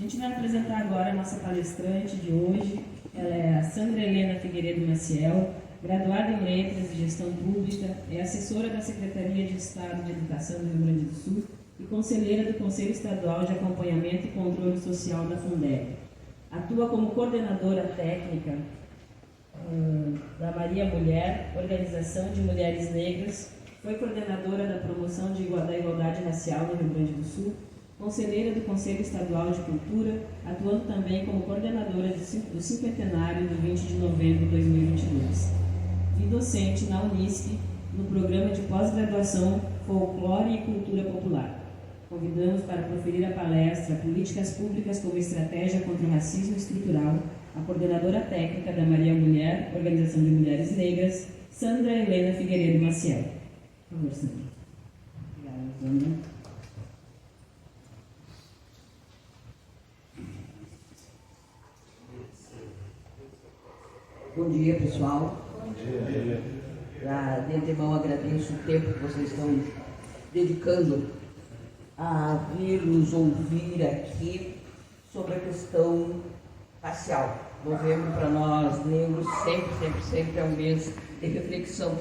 gente vai apresentar agora a nossa palestrante de hoje. Ela é a Sandra Helena Figueiredo Maciel, graduada em Letras e Gestão Pública, é assessora da Secretaria de Estado de Educação do Rio Grande do Sul e conselheira do Conselho Estadual de Acompanhamento e Controle Social da Fundeb. Atua como coordenadora técnica da Maria Mulher, Organização de Mulheres Negras, foi coordenadora da promoção da igualdade racial no Rio Grande do Sul, conselheira do Conselho Estadual de Cultura, atuando também como coordenadora do cinquentenário do 20 de novembro de 2022. E docente na Unisc, no programa de pós-graduação Folclore e Cultura Popular. Convidamos para proferir a palestra Políticas Públicas como Estratégia contra o Racismo Estrutural, a coordenadora técnica da Maria Mulher, Organização de Mulheres Negras, Sandra Helena Figueiredo Maciel. Por favor, Sandra. Obrigada, Sandra. Bom dia, pessoal. Bom dia. De antemão, agradeço o tempo que vocês estão dedicando a vir nos ouvir aqui sobre a questão racial. Novembro, para nós negros, sempre é um mês de reflexão.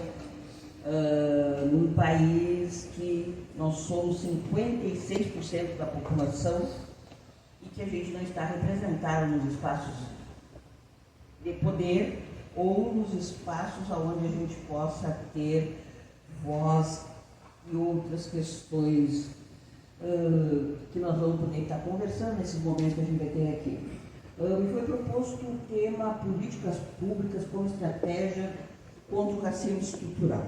Num país que nós somos 56% da população e que a gente não está representado nos espaços de poder ou nos espaços onde a gente possa ter voz e outras questões que nós vamos poder estar conversando nesse momento que a gente vai ter aqui. Me foi proposto o tema Políticas Públicas como Estratégia contra o Racismo Estrutural.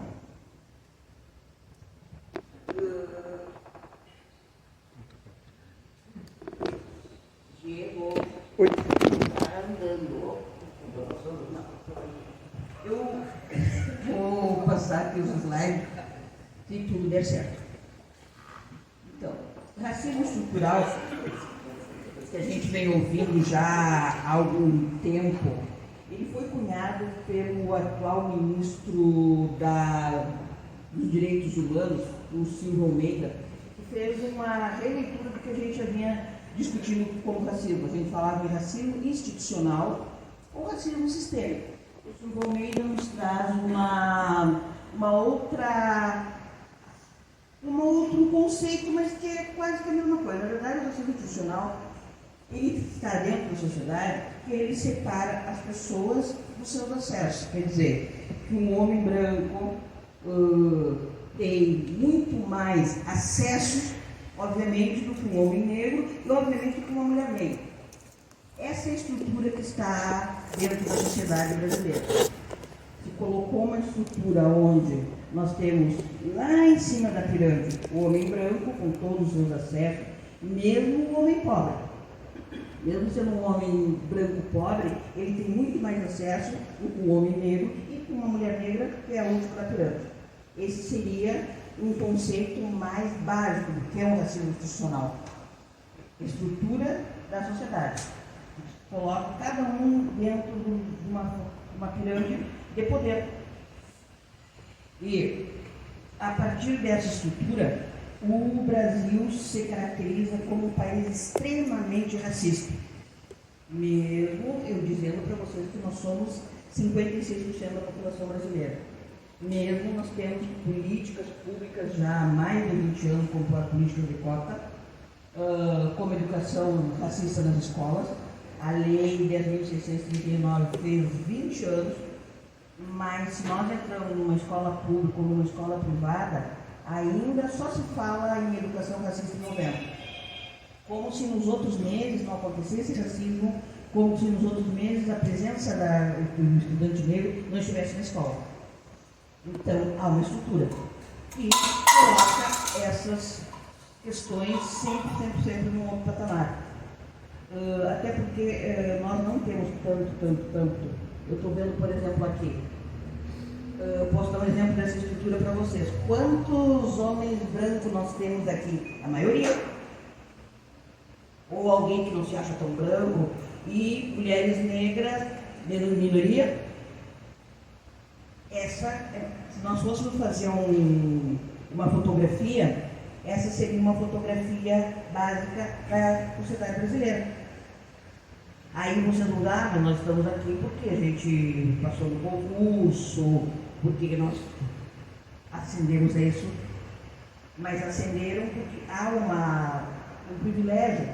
Diego, está andando. Eu vou passar aqui os slides se tudo der certo. Então, racismo estrutural, que a gente vem ouvindo já há algum tempo, ele foi cunhado pelo atual ministro dos Direitos Humanos, o Silvio Almeida, que fez uma releitura do que a gente já vinha discutindo como racismo. A gente falava de racismo institucional ou racismo sistêmico. O Silvio Almeida nos traz outro conceito, mas que é quase que a mesma coisa. Na verdade, o racismo institucional, ele está dentro da sociedade, que ele separa as pessoas dos seus acessos. Quer dizer, que um homem branco tem muito mais acessos, obviamente, do que um homem negro e, obviamente, do que uma mulher negra. Essa é a estrutura que está dentro da sociedade brasileira. Se colocou uma estrutura onde nós temos lá em cima da pirâmide o homem branco, com todos os seus acessos, mesmo o homem pobre. Mesmo sendo um homem branco pobre, ele tem muito mais acesso do que um homem negro e com uma mulher negra, que é a última da pirâmide. Esse seria um conceito mais básico do que é um racismo institucional. Estrutura da sociedade. Coloca cada um dentro de uma pirâmide de poder. E, a partir dessa estrutura, o Brasil se caracteriza como um país extremamente racista. Mesmo eu dizendo para vocês que nós somos 56% da população brasileira. Mesmo nós temos políticas públicas já há mais de 20 anos, como a política de cota, como educação racista nas escolas. A lei 10.639 fez 20 anos, mas se nós entramos numa escola pública ou numa escola privada, ainda só se fala em educação racista em novembro. Como se nos outros meses não acontecesse racismo, como se nos outros meses a presença do estudante negro não estivesse na escola. Então, há uma estrutura que coloca essas questões sempre num outro patamar. Até porque nós não temos tanto. Eu estou vendo, por exemplo, aqui. Posso dar um exemplo dessa estrutura para vocês. Quantos homens brancos nós temos aqui? A maioria. Ou alguém que não se acha tão branco. E mulheres negras, minoria. Se nós fôssemos fazer uma fotografia, essa seria uma fotografia básica da sociedade brasileira. Aí vocês vão dar, mas nós estamos aqui porque a gente passou no concurso, porque nós ascendemos a isso, mas ascenderam porque há um privilégio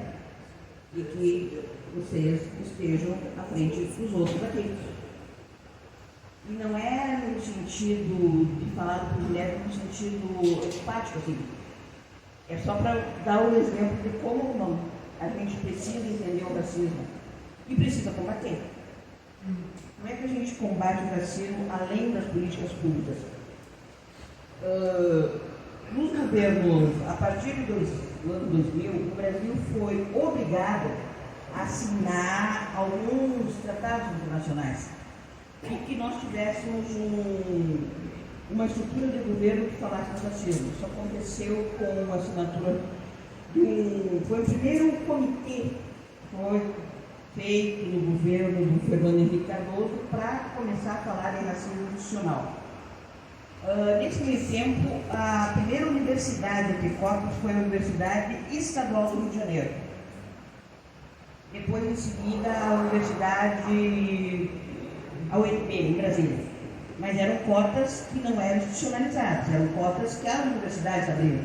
de que vocês estejam à frente dos outros aqui. E não é no sentido de falar do privilégio, no sentido empático, assim. É só para dar o exemplo de como não. A gente precisa entender o racismo e precisa combater. Como é que a gente combate o racismo além das políticas públicas? Nos governos, a partir do ano 2000, o Brasil foi obrigado a assinar alguns tratados internacionais e que nós tivéssemos uma estrutura de governo que falasse do racismo. Isso aconteceu com a assinatura foi o primeiro comitê que foi feito no governo do Fernando Henrique Cardoso para começar a falar em racismo institucional. Nesse meio tempo, a primeira universidade de cotas foi a Universidade Estadual do Rio de Janeiro. Depois, em seguida, a Universidade, a UNB, em Brasília. Mas eram cotas que não eram institucionalizadas, eram cotas que as universidades abriram.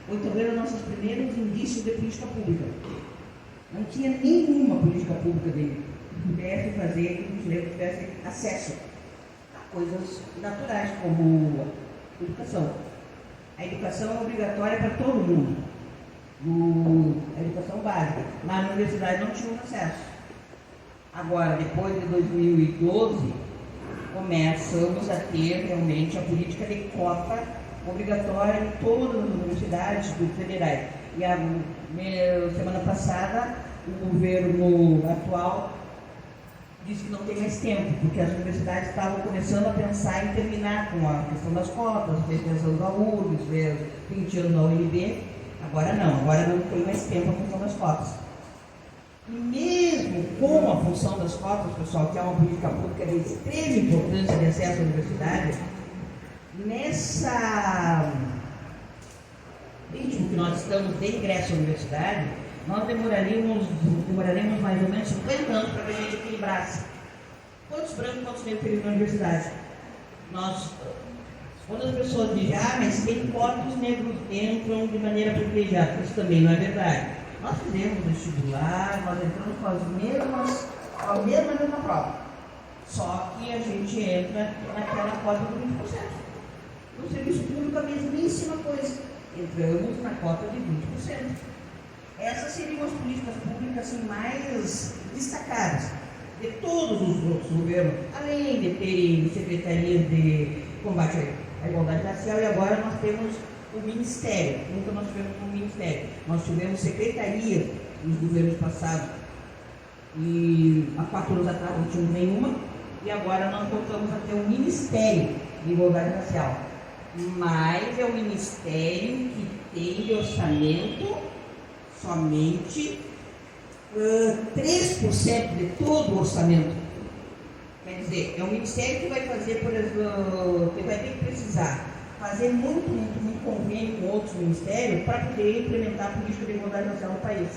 Foi talvez os nossos primeiros indícios de política pública. Não tinha nenhuma política pública que pudesse fazer que os negros tivessem acesso a coisas naturais, como a educação. A educação é obrigatória para todo mundo. A educação básica. Lá na universidade não tinha acesso. Agora, depois de 2012, começamos a ter realmente a política de cota obrigatória em todas as universidades federais. E a semana passada, o governo atual disse que não tem mais tempo, porque as universidades estavam começando a pensar em terminar com a questão das cotas, fez pensão da URGS, fez 20 anos na UNB. Agora não tem mais tempo a função das cotas. E mesmo com a função das cotas, pessoal, que é uma política pública de extrema importância de acesso à universidade, nessa ritmo que nós estamos de ingresso à universidade, nós demoraremos mais ou menos 50 anos para que a gente equilibrasse quantos brancos, quantos negros queriam na universidade. Quando as pessoas dizem, mas tem cotas, os negros entram de maneira privilegiada, isso também não é verdade. Nós fizemos vestibular, nós entramos com a mesma prova, só que a gente entra naquela cota do 20%. No serviço público, a mesmíssima coisa. Entramos na cota de 20%. Essas seriam as políticas públicas assim, mais destacadas de todos os outros governos, além de terem secretarias de combate à igualdade racial, e agora nós temos o Ministério. Nunca nós tivemos um Ministério. Nós tivemos secretaria nos governos passados, e há 4 anos atrás não tínhamos nenhuma, e agora nós voltamos a ter um Ministério de Igualdade Racial. Mas é um ministério que tem de orçamento somente 3% de todo o orçamento. Quer dizer, é um ministério que vai fazer, por exemplo, que vai ter que precisar fazer muito convênio com outros ministérios para poder implementar a política de igualdade racial no país.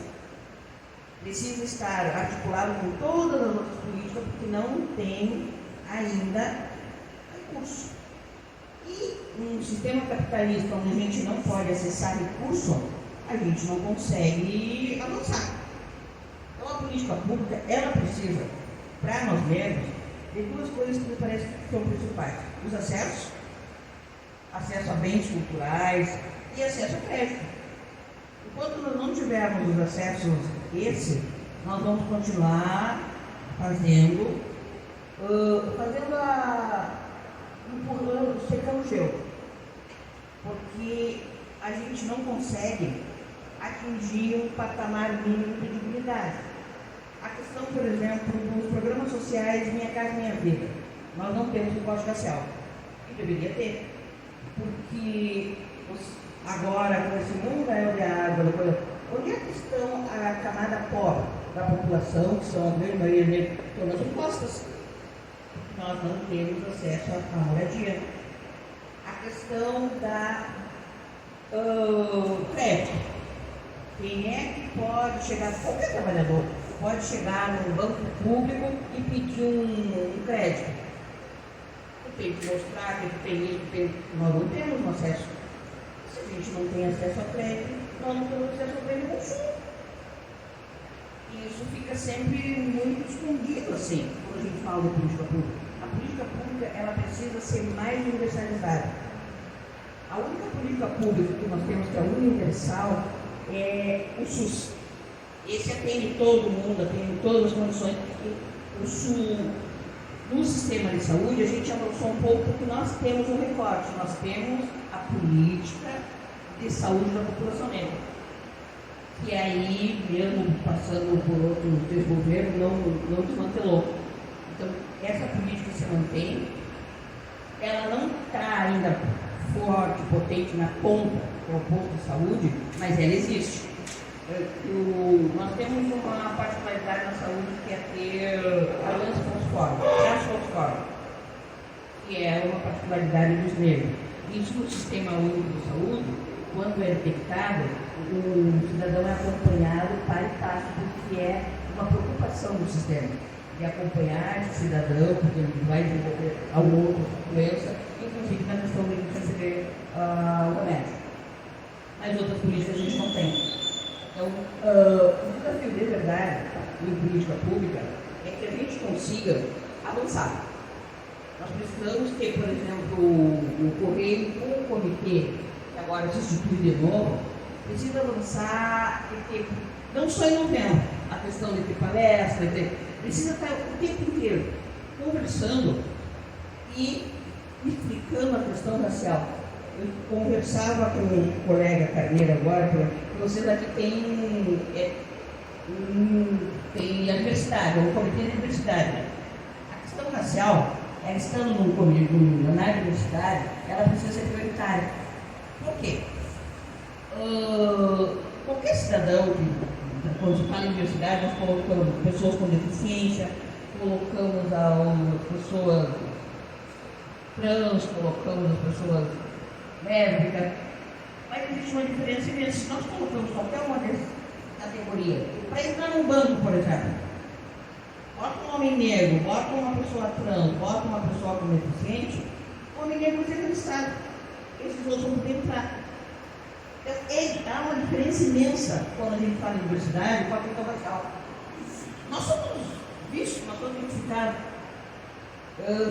Precisa estar articulado com todas as outras políticas, porque não tem ainda recurso. E um sistema capitalista onde a gente não pode acessar recurso, a gente não consegue avançar. Então a política pública, ela precisa, para nós negros, de 2 coisas que me parecem que são principais. Os acessos, acesso a bens culturais e acesso a crédito. Enquanto nós não tivermos os acessos nós vamos continuar fazendo secando o gelo, porque a gente não consegue atingir um patamar mínimo de dignidade. A questão, por exemplo, dos programas sociais Minha Casa Minha Vida, nós não temos o Código Racial, e deveria ter, porque agora, com esse mundo de água, onde é que estão a camada pobre da população, que são a grande maioria negra, estão nas encostas? Nós não temos acesso à moradia. A questão da crédito. Quem é que pode chegar, qualquer trabalhador, pode chegar num banco público e pedir um crédito? Tem que mostrar que tem isso, tem... Nós não temos acesso. Se a gente não tem acesso ao crédito, nós não temos acesso ao bem de consumo. E isso fica sempre muito escondido, assim, quando a gente fala de política pública. A política pública, ela precisa ser mais universalizada. A única política pública que nós temos, que é universal, é o SUS. Esse atende todo mundo, atende todas as condições. O SUS, no sistema de saúde, a gente avançou um pouco porque nós temos um recorte, nós temos a política de saúde da população negra. E aí, mesmo passando por outros desgovernos, não desmantelou. Então, essa política se mantém, ela não está ainda forte, potente na ponta do posto de saúde, mas ela existe. Nós temos uma particularidade na saúde que é ter aliança falciforme, que é uma particularidade dos negros. Isso no Sistema Único de Saúde, quando é detectado, o cidadão é acompanhado para e passo, porque é uma preocupação do sistema. De acompanhar esse cidadão, porque ele vai desenvolver a outra doença, inclusive na questão de receber o remédio. Mas outras políticas a gente não tem. Então, o desafio de verdade em política pública é que a gente consiga avançar. Nós precisamos ter, por exemplo, o Correio com o comitê, que agora se institui de novo, precisa avançar, não só em novembro, a questão de ter palestra, precisa estar o tempo inteiro conversando e explicando a questão racial. Eu conversava com um colega Carneiro agora, que vocês aqui tem a diversidade, o comitê de diversidade. A questão racial, ela estando na diversidade, ela precisa ser prioritária. Por quê? Qualquer cidadão, quando se fala em diversidade, nós colocamos pessoas com deficiência, colocamos as pessoas trans, colocamos as pessoas lésbicas, mas existe uma diferença imensa. Se nós colocamos qualquer uma dessas categorias, para entrar num banco, por exemplo, bota um homem negro, bota uma pessoa trans, bota uma pessoa com deficiente, o homem negro vai ser registrado. Esses outros vão poder entrar. Então, há uma diferença imensa quando a gente fala em diversidade com a questão racial. Nós somos vistos, nós somos identificados.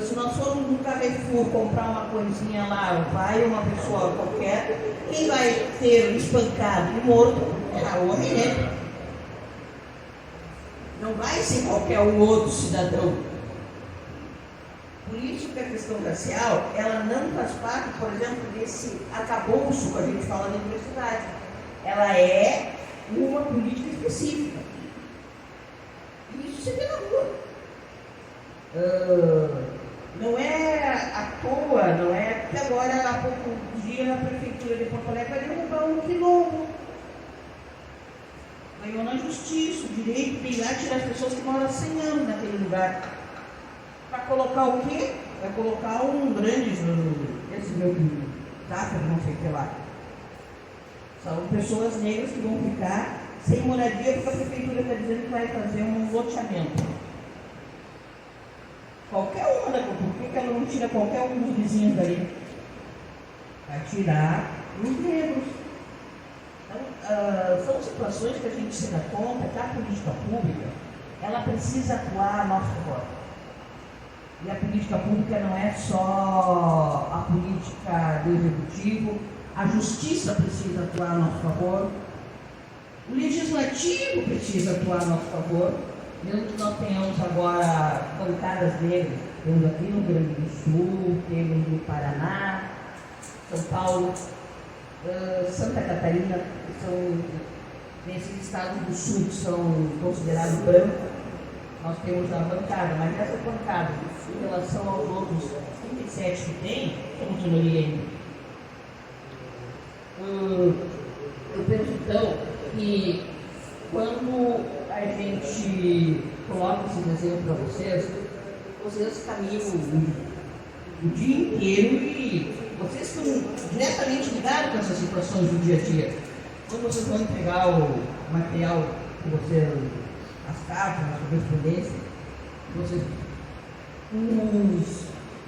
Se nós formos no Carrefour comprar uma coisinha lá, vai uma pessoa qualquer, quem vai ser espancado e morto é o homem negro. Não vai ser qualquer outro cidadão. Por isso que a questão racial, ela não faz parte, por exemplo, desse arcabouço que a gente fala na universidade. Ela é uma política específica. E isso se vê na rua. Não é à toa, não é que agora, há pouco dia, a Prefeitura de Porto Alegre vai derrubar um quilombo. Ganhou na justiça o direito de ir lá tirar as pessoas que moram há 100 anos naquele lugar. Para colocar o quê? Vai colocar um grande, esse meu tapa, não sei o que lá. São pessoas negras que vão ficar sem moradia porque a Prefeitura está dizendo que vai fazer um loteamento. Qualquer uma da por que ela não tira qualquer um dos vizinhos dali? Vai tirar os negros. Então, são situações que a gente se dá conta que a política pública, ela precisa atuar a nosso favor. E a política pública não é só a política do executivo, a justiça precisa atuar a nosso favor, o legislativo precisa atuar a nosso favor. Mesmo que nós tenhamos agora bancadas negras, temos aqui no Rio Grande do Sul, temos no Paraná, São Paulo, Santa Catarina, que são nesses estados do sul que são considerados brancos, nós temos a bancada, mas essa bancada, em relação aos outros 37 que tem, somos minoria ainda. Eu penso então que quando a gente coloca esse desenho para vocês caminham o dia inteiro e vocês estão diretamente ligados com essas situações do dia a dia. Quando vocês vão entregar o material que vocês, as cartas, a correspondência, vocês,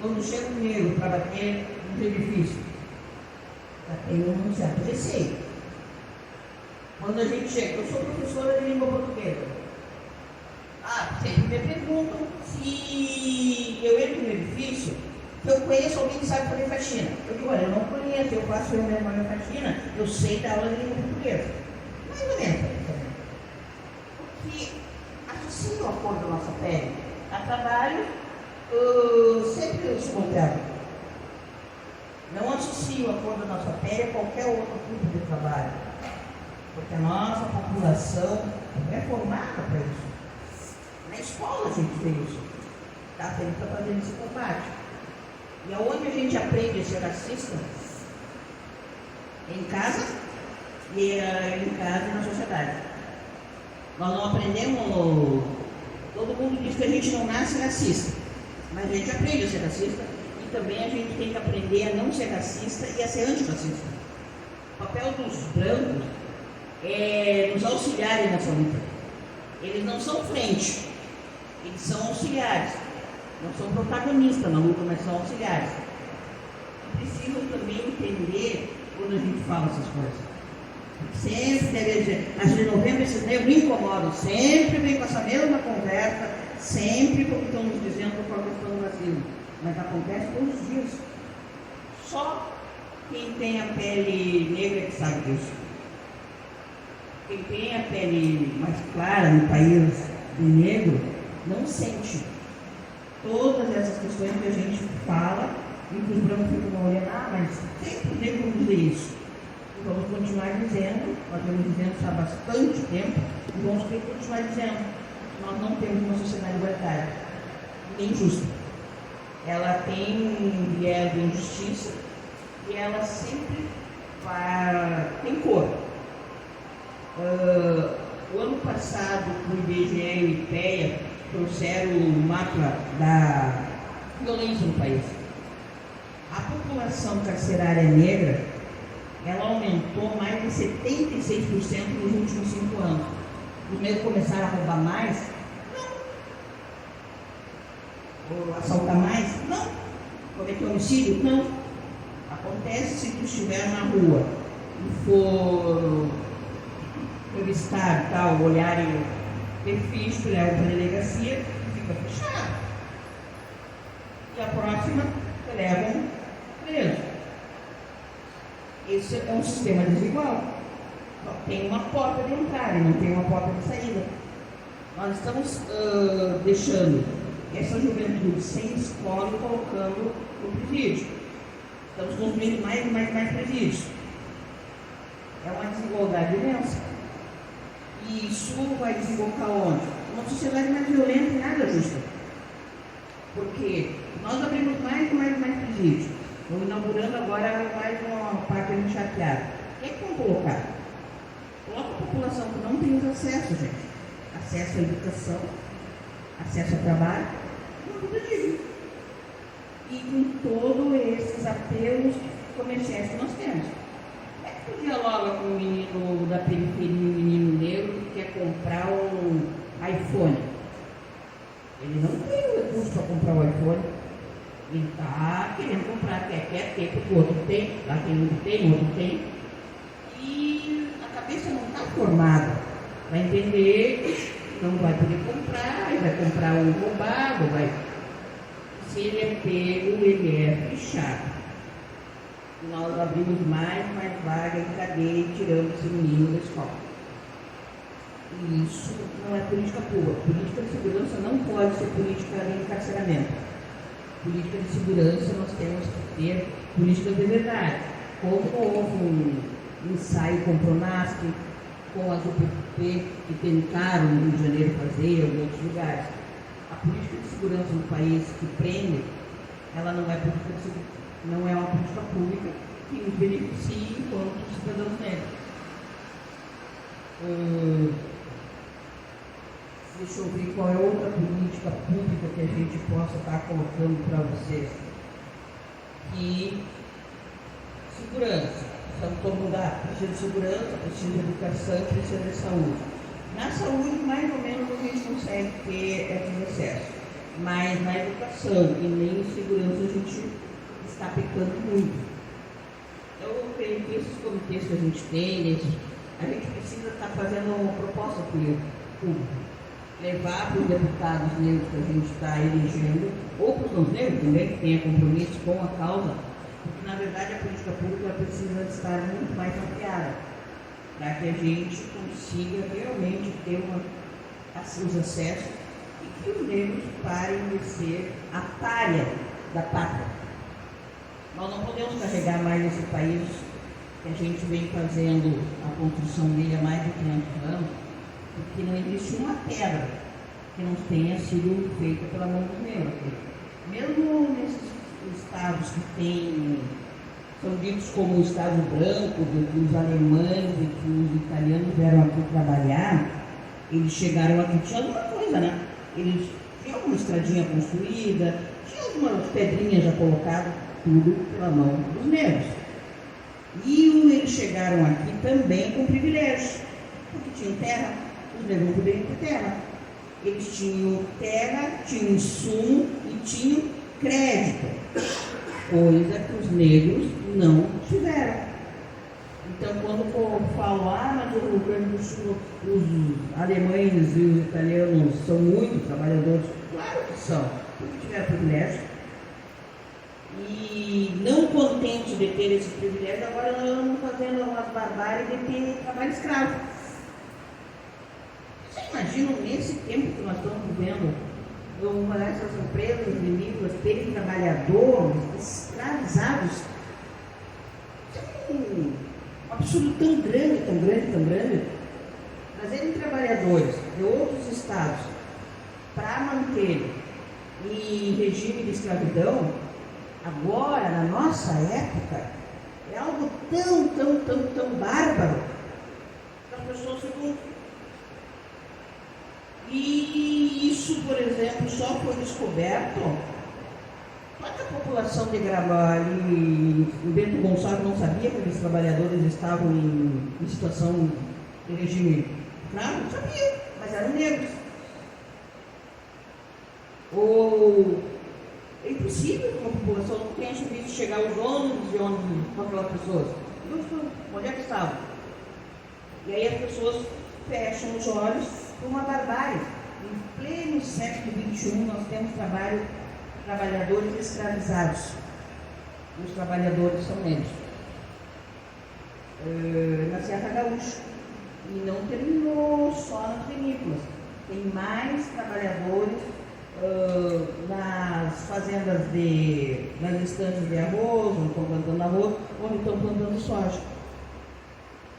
quando chega um negro para bater nos edifícios, já tem um certo receio. Quando a gente chega, eu sou professora de língua portuguesa. Sempre me perguntam se eu entro no edifício, se eu conheço alguém que sabe fazer faxina. Eu digo, olha, eu não conheço, eu faço eu mesma a minha faxina, eu sei dar aula de língua portuguesa. Mais ou menos. Porque associo a cor da nossa pele a trabalho, sempre eu sou contrário. Não associo a cor da nossa pele a qualquer outro tipo de trabalho. Porque a nossa população não é formada para isso. Na escola a gente vê isso. Está fazendo esse combate. E aonde a gente aprende a ser racista? Em casa e na sociedade. Nós não aprendemos. Todo mundo diz que a gente não nasce racista, mas a gente aprende a ser racista e também a gente tem que aprender a não ser racista e a ser antirracista. O papel dos brancos é nos auxiliarem nessa luta. Eles não são frente, eles são auxiliares. Não são protagonistas na luta, mas são auxiliares. Precisam também entender quando a gente fala essas coisas. Sempre deve dizer, mas de novembro esses negros me incomodam, sempre vem com essa mesma conversa, sempre porque estão nos dizendo qual é a questão do racismo. Mas acontece todos os dias. Só quem tem a pele negra que sabe disso. Quem tem a pele mais clara no país de negro não sente todas essas questões que a gente fala e que os brancos ficam olhando, mas sempre os negros vão dizer isso. E vamos continuar dizendo, nós vamos dizendo isso há bastante tempo, e vamos continuar dizendo, nós não temos uma sociedade igualitária, nem justa. Ela tem um viés de injustiça e ela sempre tem cor. O ano passado, o IBGE e o IPEA trouxeram o mapa da violência no país. A população carcerária negra, ela aumentou mais de 76% nos últimos 5 anos. Os negros começaram a roubar mais? Não. Ou assaltar mais? Não. Cometer homicídio? Não. Acontece se tu estiver na rua e for revistar e tal, olharem perfis, tu leva para a delegacia, fica fechado. E a próxima, te levam preso. Esse é um sistema desigual. Só tem uma porta de entrada e não tem uma porta de saída. Nós estamos deixando essa juventude sem escola e colocando no presídio. Estamos construindo mais e mais presídios. É uma desigualdade imensa. E isso vai desembocar onde? Uma sociedade mais violenta e nada justa. Porque nós abrimos mais e mais presídios. Estamos inaugurando agora mais uma parte de chateada. O que é que vão colocar? Coloca a população que não tem os acessos, gente. Acesso à educação, acesso ao trabalho, uma vida digna. E com todos esses apelos comerciais que nós temos. Como é que tu dialoga com o menino da periferia, um menino negro que quer comprar um iPhone? Ele não tem o recurso para comprar o iPhone. Ele está querendo comprar, quer ter, porque o outro tem, lá tem um que tem, o outro tem. E a cabeça não está formada para entender que não vai poder comprar, vai comprar um roubado, se ele é pego, ele é fechado. Nós abrimos mais vaga em cadeia e tiramos esse menino da escola. E isso não é política pública. Política de segurança não pode ser política de encarceramento. Política de segurança nós temos que ter política de verdade. Como houve um ensaio com o Pronasc, com as UPP que tentaram no Rio de Janeiro fazer, em outros lugares. A política de segurança no país que prende, ela não é uma política pública que nos beneficie enquanto cidadãos negros. Deixa eu ver qual é outra política pública que a gente possa estar colocando para vocês. E segurança. Então, todo mundo precisa de segurança, precisa de educação, precisa de saúde. Na saúde, mais ou menos, a gente consegue ter esses excessos. Mas na educação e nem em segurança a gente está pecando muito. Então, eu creio que esses comitês que a gente tem, a gente precisa estar fazendo uma proposta pública. Levar para os deputados negros que a gente está elegendo, ou para os não negros também, que tenha compromisso com a causa, porque na verdade a política pública precisa estar muito mais ampliada, para que a gente consiga realmente ter os acessos e que os negros parem de ser a palha da pátria. Nós não podemos carregar mais esse país que a gente vem fazendo a construção dele há mais de 500 anos, porque não existe uma pedra que não tenha sido feita pela mão dos negros. Mesmo nesses estados que são ditos como estado branco, que os alemães e que os italianos vieram aqui trabalhar, eles chegaram aqui, tinha alguma coisa, né? Eles tinham alguma estradinha construída, tinha algumas pedrinhas já colocadas, tudo pela mão dos negros. E eles chegaram aqui também com privilégios, porque tinham terra, os negros não poderiam ter terra. Eles tinham terra, tinham insumo e tinham crédito, coisa que os negros não tiveram. Então, quando eu falo, mas o Rio Grande do Sul, os alemães e os italianos são muito trabalhadores, claro que são, porque tiveram privilégio. E não contente de ter esse privilégio, agora nós estamos fazendo umas barbáries de ter trabalho escravo. Vocês imaginam nesse tempo que nós estamos vivendo, essas empresas vinícolas terem trabalhadores escravizados? É um absurdo tão grande, tão grande, tão grande. Trazerem trabalhadores de outros estados para manter em regime de escravidão, agora, na nossa época, é algo tão bárbaro que as pessoas ficam. E isso, por exemplo, só foi descoberto quando a população de Gravataí e o Bento Gonçalves não sabia que aqueles trabalhadores estavam em situação de regime escravo, não sabia, mas eram negros. Ou é impossível que uma população não tenha visto chegar os ônibus e ônibus com aquelas pessoas. Onde é que estavam? E aí as pessoas fecham os olhos por uma barbárie. Em pleno século XXI nós temos trabalhadores escravizados. Os trabalhadores são negros. Na Serra Gaúcha. E não terminou só nas vinícolas. Tem mais trabalhadores nas fazendas nas estantes de arroz, onde estão plantando arroz, onde estão plantando soja.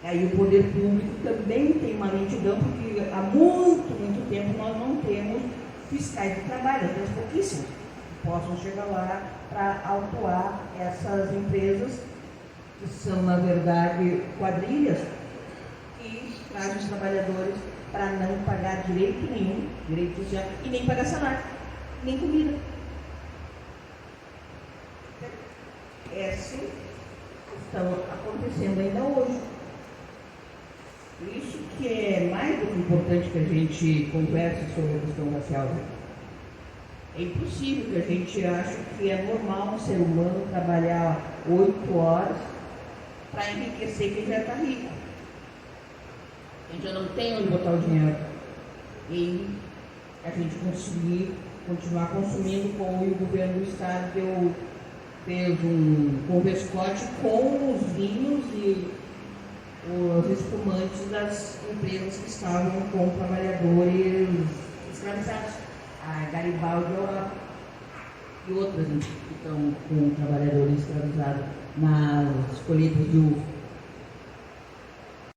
Aí o poder público também tem uma lentidão, porque há muito tempo nós não temos fiscais de trabalho, nós temos pouquíssimos que possam chegar lá para autuar essas empresas, que são, na verdade, quadrilhas, que trazem os trabalhadores para não pagar direito nenhum, direito social, e nem pagar salário, nem comida. Essas estão acontecendo ainda hoje. Por isso que é mais do que importante que a gente converse sobre a questão racial. É impossível que a gente ache que é normal um ser humano trabalhar 8 horas para enriquecer quem já está rico. A gente já não tem onde botar o dinheiro. E a gente conseguir continuar consumindo como o governo do estado fez um converscote com os vinhos e os espumantes das empresas que estavam com trabalhadores escravizados. A Garibaldi Europa e outras que estão com trabalhadores escravizados nas colheitas de uva.